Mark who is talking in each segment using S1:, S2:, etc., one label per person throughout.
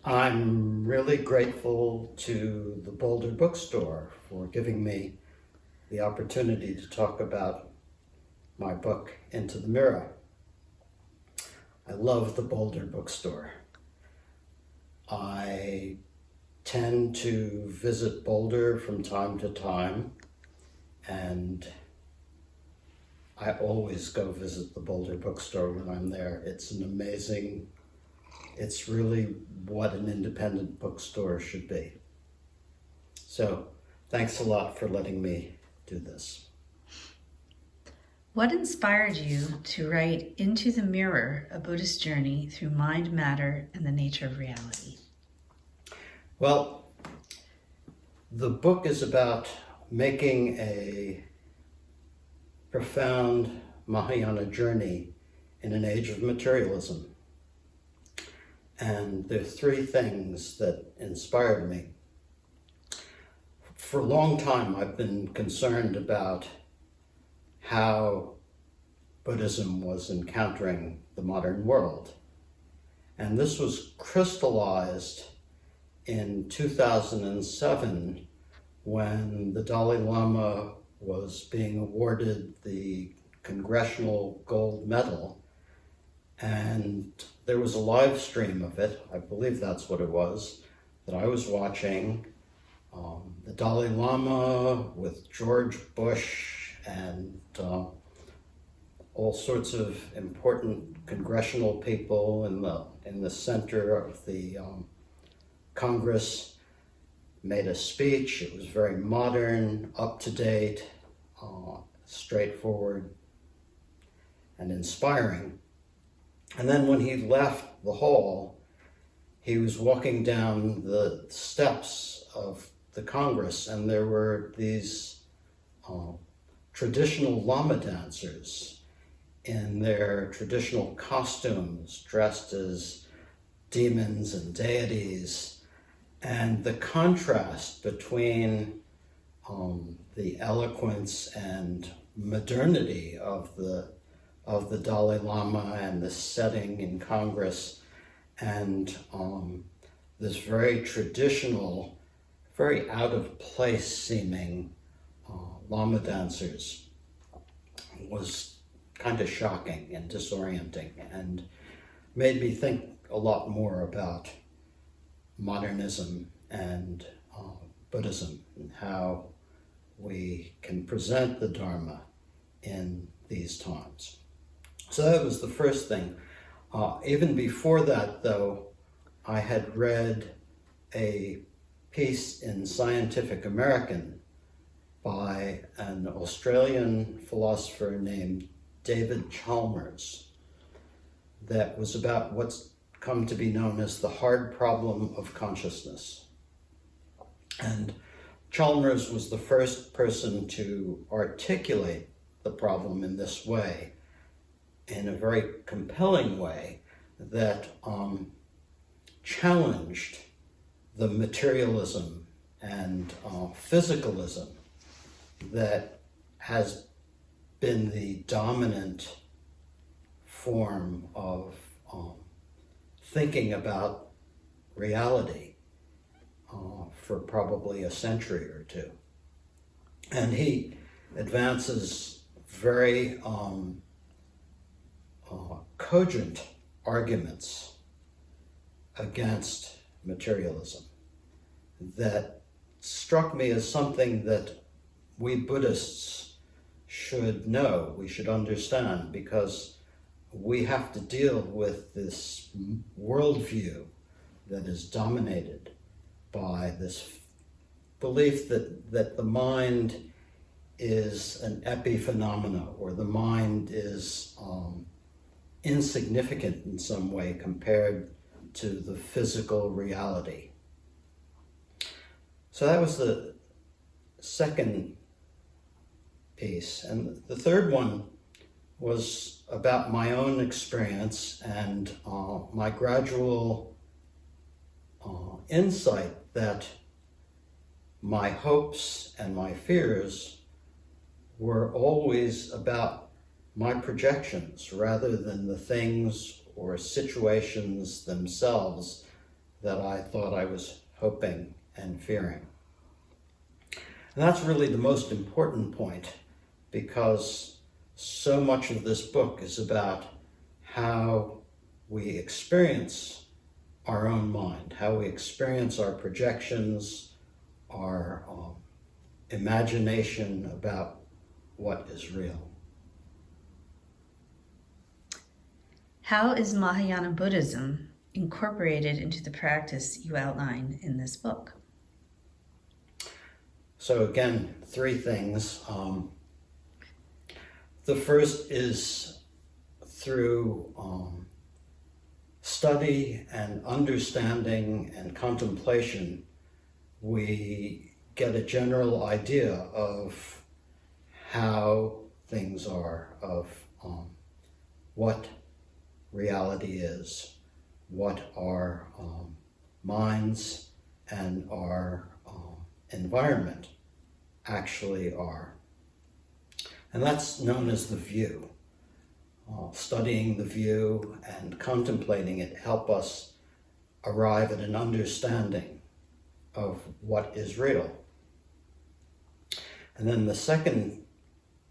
S1: I'm really grateful to the Boulder Bookstore for giving me the opportunity to talk about my book, Into the Mirror. I love the Boulder Bookstore. I tend to visit Boulder from time to time, and I always go visit the Boulder Bookstore when I'm there. It's really what an independent bookstore should be. So, thanks a lot for letting me do this.
S2: What inspired you to write Into the Mirror, a Buddhist journey through mind, matter, and the nature of reality?
S1: Well, the book is about making a profound Mahayana journey in an age of materialism. And there are three things that inspired me. For a long time, I've been concerned about how Buddhism was encountering the modern world. And this was crystallized in 2007 when the Dalai Lama was being awarded the Congressional Gold Medal. And there was a live stream of it, I believe that's what it was, that I was watching. The Dalai Lama with George Bush and all sorts of important congressional people in the center of the Congress made a speech. It was very modern, up-to-date, straightforward, and inspiring. And then when he left the hall, he was walking down the steps of the Congress, and there were these traditional Lama dancers in their traditional costumes, dressed as demons and deities. And the contrast between the eloquence and modernity of the Dalai Lama and the setting in Congress and this very traditional, very out of place seeming Lama dancers was kind of shocking and disorienting and made me think a lot more about modernism and Buddhism and how we can present the Dharma in these times. So that was the first thing. Even before that, though, I had read a piece in Scientific American by an Australian philosopher named David Chalmers that was about what's come to be known as the hard problem of consciousness. And Chalmers was the first person to articulate the problem in this way, in a very compelling way that challenged the materialism and physicalism that has been the dominant form of thinking about reality for probably a century or two. And he advances very cogent arguments against materialism that struck me as something that we Buddhists should know, we should understand, because we have to deal with this worldview that is dominated by this belief that the mind is an epiphenomena, or the mind is insignificant in some way compared to the physical reality. So that was the second piece. And the third one was about my own experience and my gradual insight that my hopes and my fears were always about my projections rather than the things or situations themselves that I thought I was hoping and fearing. And that's really the most important point, because so much of this book is about how we experience our own mind, how we experience our projections, our imagination about what is real.
S2: How is Mahayana Buddhism incorporated into the practice you outline in this book?
S1: So again, three things. The first is through study and understanding and contemplation, we get a general idea of how things are, of what reality is, what our minds and our environment actually are. And that's known as the view. Studying the view and contemplating it help us arrive at an understanding of what is real. And then the second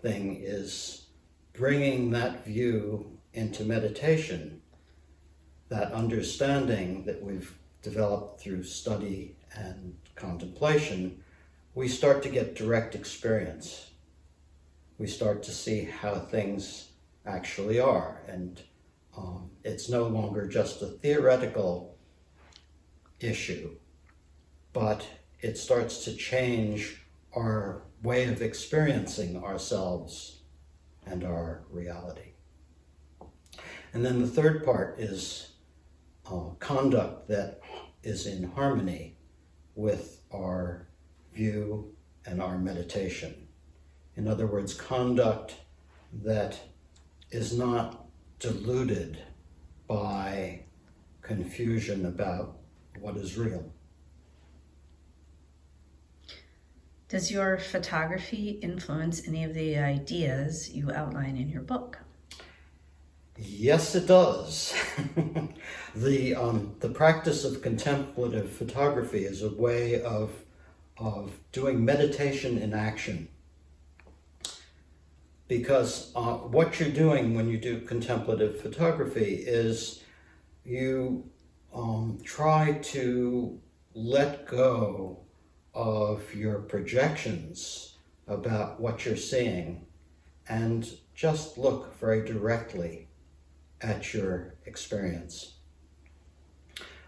S1: thing is bringing that view into meditation, that understanding that we've developed through study and contemplation. We start to get direct experience. We start to see how things actually are, and it's no longer just a theoretical issue, but it starts to change our way of experiencing ourselves and our reality. And then the third part is conduct that is in harmony with our view and our meditation. In other words, conduct that is not diluted by confusion about what is real.
S2: Does your photography influence any of the ideas you outline in your book?
S1: Yes, it does. The practice of contemplative photography is a way of doing meditation in action. Because what you're doing when you do contemplative photography is you try to let go of your projections about what you're seeing and just look very directly at your experience.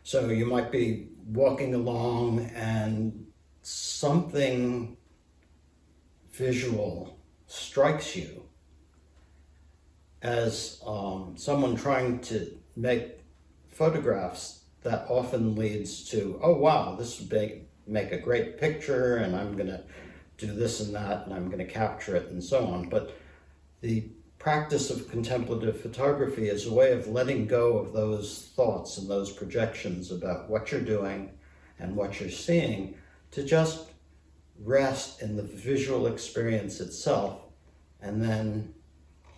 S1: So you might be walking along and something visual strikes you as someone trying to make photographs. That often leads to, oh wow, this would make a great picture, and I'm going to do this and that, and I'm going to capture it, and so on. But the practice of contemplative photography is a way of letting go of those thoughts and those projections about what you're doing and what you're seeing, to just rest in the visual experience itself and then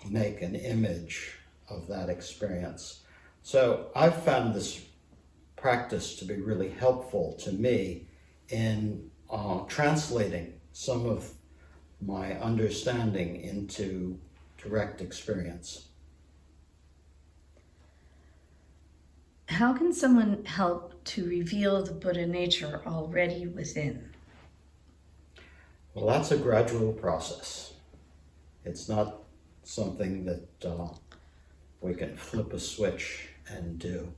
S1: make an image of that experience. So I've found this practice to be really helpful to me in translating some of my understanding into direct experience.
S2: How can someone help to reveal the Buddha nature already within?
S1: Well, that's a gradual process. It's not something that we can flip a switch and do.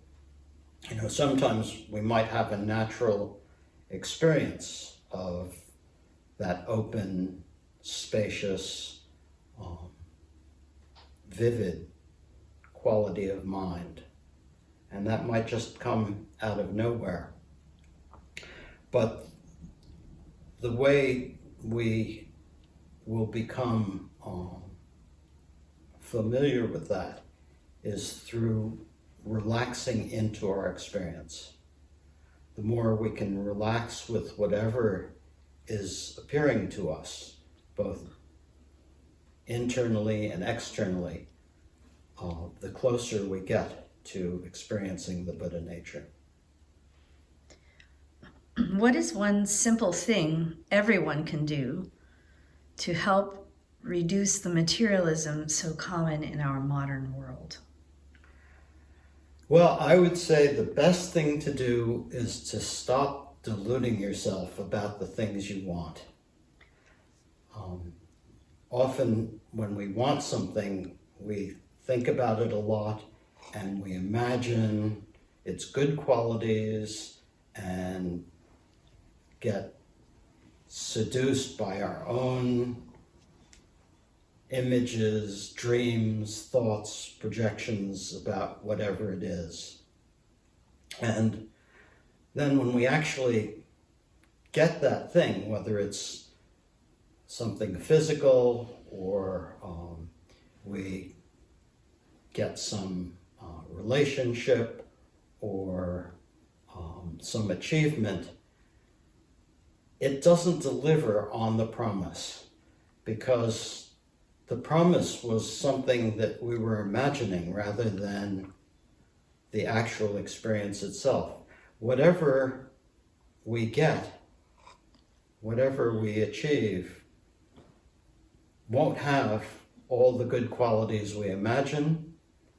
S1: You know, sometimes we might have a natural experience of that open, spacious, vivid quality of mind. And that might just come out of nowhere. But the way we will become familiar with that is through relaxing into our experience. The more we can relax with whatever is appearing to us, both internally and externally, the closer we get to experiencing the Buddha nature.
S2: What is one simple thing everyone can do to help reduce the materialism so common in our modern world?
S1: Well, I would say the best thing to do is to stop deluding yourself about the things you want. Often when we want something, we think about it a lot and we imagine its good qualities and get seduced by our own images, dreams, thoughts, projections about whatever it is. And then when we actually get that thing, whether it's something physical or we get some relationship or some achievement, it doesn't deliver on the promise, because the promise was something that we were imagining rather than the actual experience itself. Whatever we get, whatever we achieve, won't have all the good qualities we imagine.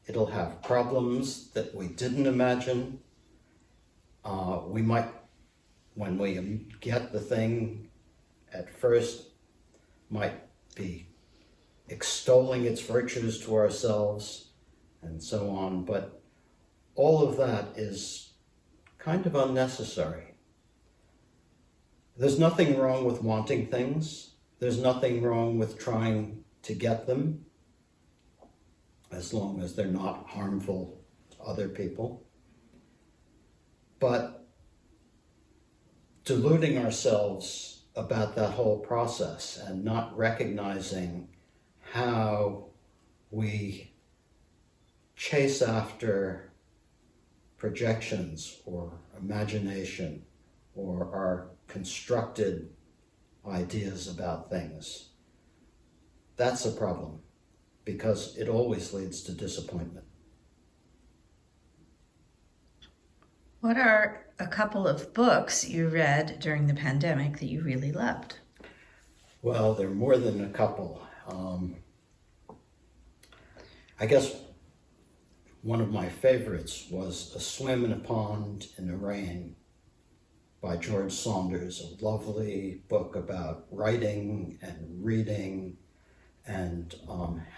S1: It'll have problems that we didn't imagine. We might, when we get the thing at first, might be extolling its virtues to ourselves and so on, but all of that is kind of unnecessary. There's nothing wrong with wanting things. There's nothing wrong with trying to get them, as long as they're not harmful to other people. But deluding ourselves about that whole process and not recognizing how we chase after projections or imagination or our constructed ideas about things, that's a problem, because it always leads to disappointment.
S2: What are a couple of books you read during the pandemic that you really loved?
S1: Well, there are more than a couple. I guess one of my favorites was A Swim in a Pond in the Rain by George Saunders, a lovely book about writing and reading and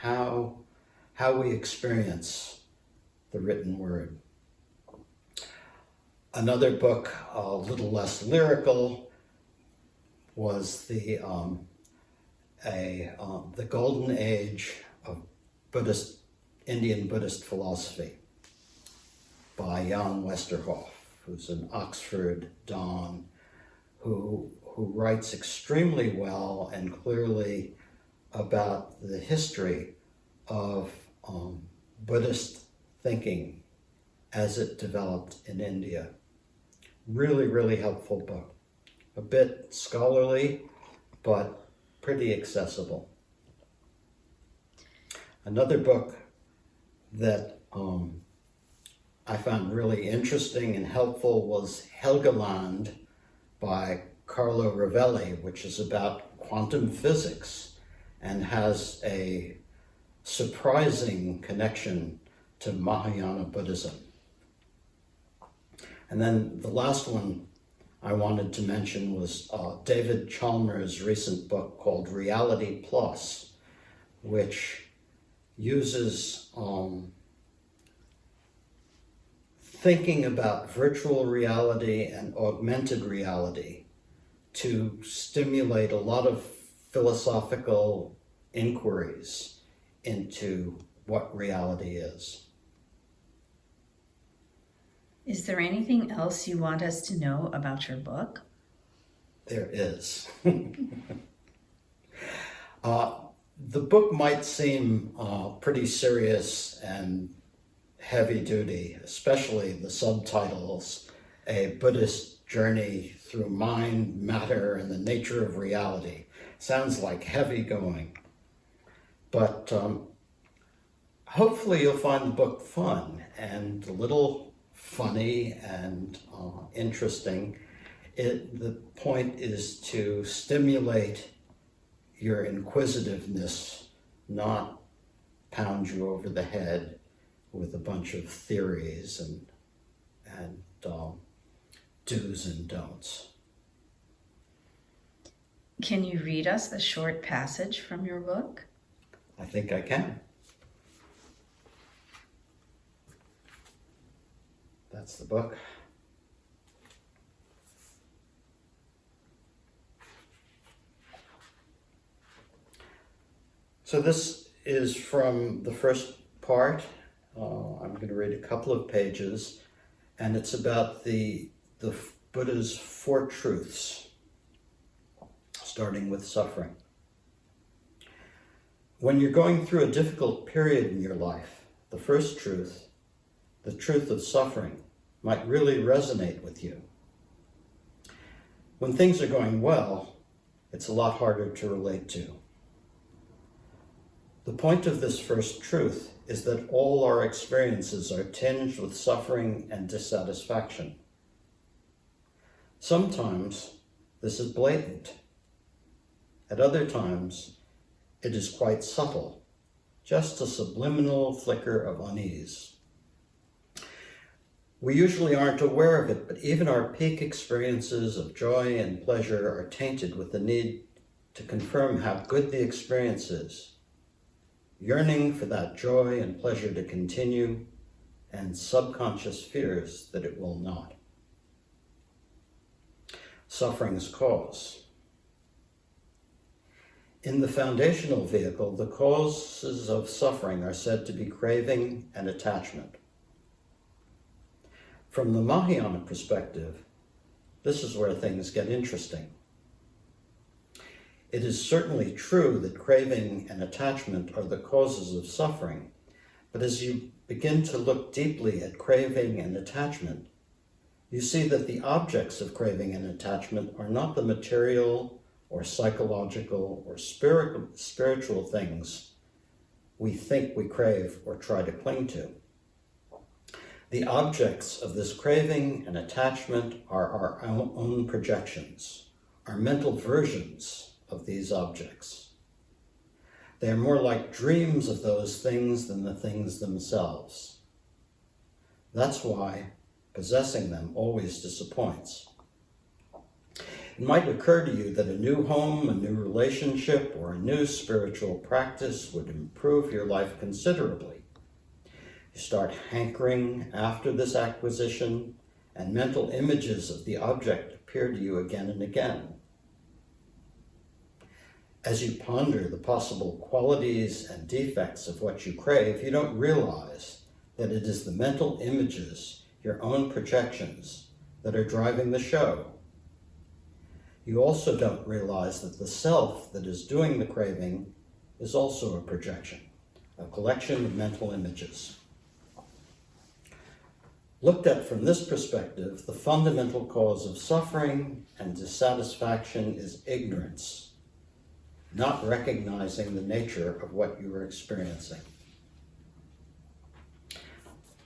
S1: how we experience the written word. Another book, a little less lyrical, was the Golden Age of Indian Buddhist philosophy by Jan Westerhoff, who's an Oxford Don, who writes extremely well and clearly about the history of Buddhist thinking as it developed in India. Really, really helpful book. A bit scholarly, but pretty accessible. Another book that I found really interesting and helpful was Helgeland by Carlo Rovelli, which is about quantum physics and has a surprising connection to Mahayana Buddhism. And then the last one I wanted to mention was David Chalmers' recent book called Reality Plus, which uses thinking about virtual reality and augmented reality to stimulate a lot of philosophical inquiries into what reality is.
S2: Is there anything else you want us to know about your book?
S1: There is. The book might seem pretty serious and heavy duty, especially the subtitles, A Buddhist Journey Through Mind, Matter, and the Nature of Reality. Sounds like heavy going. But hopefully you'll find the book fun and a little funny and interesting. The point is to stimulate your inquisitiveness, not pound you over the head with a bunch of theories and do's and don'ts.
S2: Can you read us a short passage from your book?
S1: I think I can. That's the book. So this is from the first part. I'm going to read a couple of pages, and it's about the Buddha's 4 truths, starting with suffering. When you're going through a difficult period in your life, the first truth, the truth of suffering, might really resonate with you. When things are going well, it's a lot harder to relate to. The point of this first truth is that all our experiences are tinged with suffering and dissatisfaction. Sometimes this is blatant. At other times, it is quite subtle, just a subliminal flicker of unease. We usually aren't aware of it, but even our peak experiences of joy and pleasure are tainted with the need to confirm how good the experience is, yearning for that joy and pleasure to continue, and subconscious fears that it will not. Suffering's cause. In the foundational vehicle, the causes of suffering are said to be craving and attachment. From the Mahayana perspective, this is where things get interesting. It is certainly true that craving and attachment are the causes of suffering, but as you begin to look deeply at craving and attachment, you see that the objects of craving and attachment are not the material or psychological or spiritual things we think we crave or try to cling to. The objects of this craving and attachment are our own projections, our mental versions of these objects. They are more like dreams of those things than the things themselves. That's why possessing them always disappoints. It might occur to you that a new home, a new relationship, or a new spiritual practice would improve your life considerably. You start hankering after this acquisition, and mental images of the object appear to you again and again. As you ponder the possible qualities and defects of what you crave, you don't realize that it is the mental images, your own projections, that are driving the show. You also don't realize that the self that is doing the craving is also a projection, a collection of mental images. Looked at from this perspective, the fundamental cause of suffering and dissatisfaction is ignorance, not recognizing the nature of what you are experiencing.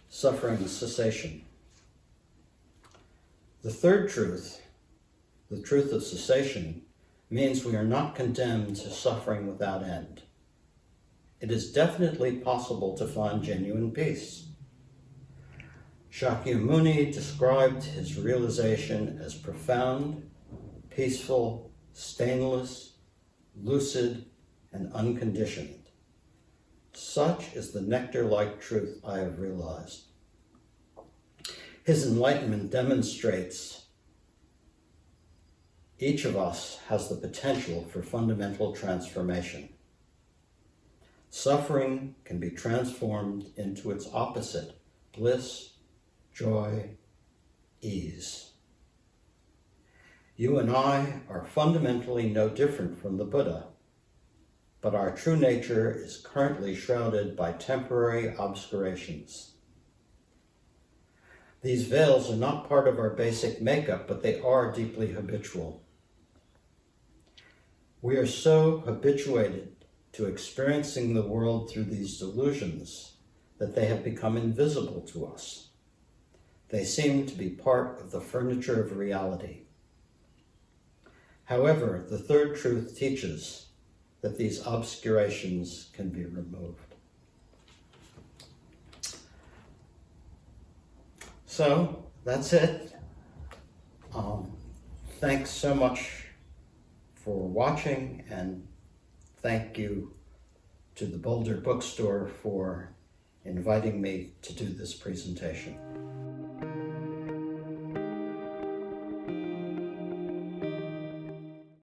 S1: Suffering cessation. The third truth, the truth of cessation, means we are not condemned to suffering without end. It is definitely possible to find genuine peace. Shakyamuni described his realization as profound, peaceful, stainless, lucid, and unconditioned. Such is the nectar-like truth I have realized. His enlightenment demonstrates each of us has the potential for fundamental transformation. Suffering can be transformed into its opposite, bliss, joy, ease. You and I are fundamentally no different from the Buddha, but our true nature is currently shrouded by temporary obscurations. These veils are not part of our basic makeup, but they are deeply habitual. We are so habituated to experiencing the world through these delusions that they have become invisible to us. They seem to be part of the furniture of reality. However, the third truth teaches that these obscurations can be removed. So, that's it. Thanks so much for watching, and thank you to the Boulder Bookstore for inviting me to do this presentation.